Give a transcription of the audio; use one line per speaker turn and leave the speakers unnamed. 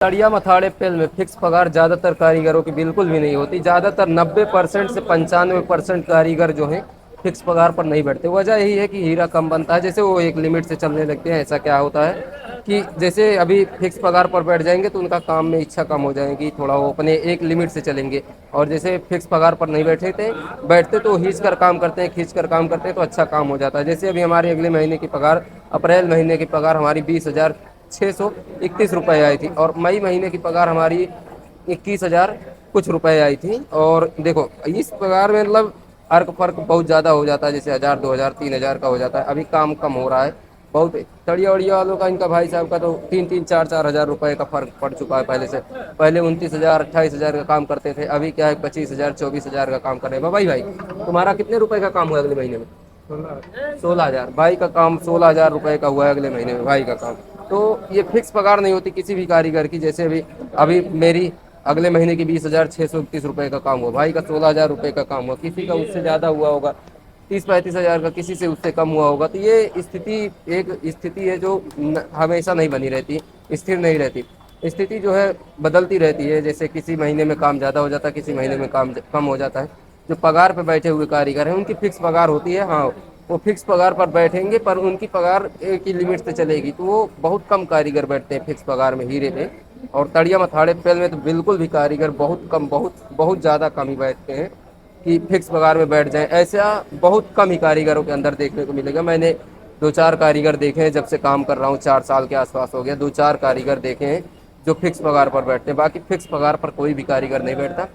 तड़िया मथाड़े पेल में फिक्स पगार ज़्यादातर कारीगरों की बिल्कुल भी नहीं होती। ज़्यादातर 90% से 95% कारीगर जो हैं फिक्स पगार पर नहीं बैठते। वजह यही है कि हीरा कम बनता है, जैसे वो एक लिमिट से चलने लगते हैं। ऐसा क्या होता है कि जैसे अभी फिक्स पगार पर बैठ जाएंगे तो उनका काम में इच्छा कम हो जाएगी, थोड़ा वो अपने एक लिमिट से चलेंगे। और जैसे फिक्स पगार पर नहीं बैठते तो खींच कर काम करते हैं, खींच कर काम करते हैं तो अच्छा काम हो जाता है। जैसे अभी हमारी अगले महीने की पगार, अप्रैल महीने की पगार हमारी 20,631 रुपये आई थी, और मई महीने की पगार हमारी 21,000 कुछ रुपए आई थी। और देखो इस पगार में मतलब अर्क फर्क बहुत ज़्यादा हो जाता है, जैसे 1,000 2,000 3,000 का हो जाता है। अभी काम कम हो रहा है बहुत। तड़िया उड़िया वालों का, इनका भाई साहब का तो 3-3 4-4 हज़ार रुपए का फर्क पड़ चुका है पहले से। पहले 29,000 28,000 का काम करते थे, अभी क्या है 25,000 24,000 का काम कर रहे हैं। भाई तुम्हारा कितने रुपए का काम हुआ अगले महीने में? 16,000। भाई का काम 16,000 रुपए का हुआ है अगले महीने में, भाई का काम। तो ये फिक्स पगार नहीं होती किसी भी कारीगर की। जैसे अभी अभी मेरी अगले महीने की 20,631 रुपए का काम हुआ, भाई का 16,000 रुपए का काम हुआ, किसी का उससे ज़्यादा हुआ होगा, 30-35 हज़ार का, किसी से उससे कम हुआ होगा। तो ये स्थिति एक स्थिति है जो हमेशा नहीं बनी रहती, स्थिर नहीं रहती। स्थिति जो है बदलती रहती है। जैसे किसी महीने में काम ज़्यादा हो जाता है, किसी महीने में काम कम हो जाता है। जो पगार पे बैठे हुए कारीगर हैं उनकी फिक्स पगार होती है। हाँ, वो फिक्स पगार पर बैठेंगे, पर उनकी पगार एक ही लिमिट से चलेगी। तो वो बहुत कम कारीगर बैठते हैं फिक्स पगार में, हीरे पे। और तड़िया मथाड़े पेल में तो बिल्कुल भी कारीगर बहुत कम, बहुत बहुत ज़्यादा कम ही बैठते हैं कि फिक्स पगार में बैठ जाएं। ऐसा बहुत कम ही कारीगरों के अंदर देखने को मिलेगा। मैंने 2-4 कारीगर देखे हैं, जब से काम कर रहा हूँ 4 साल के आसपास हो गया, 2-4 कारीगर देखे हैं जो फिक्स पगार पर बैठते हैं। बाकी फिक्स पगार पर कोई भी कारीगर नहीं बैठता।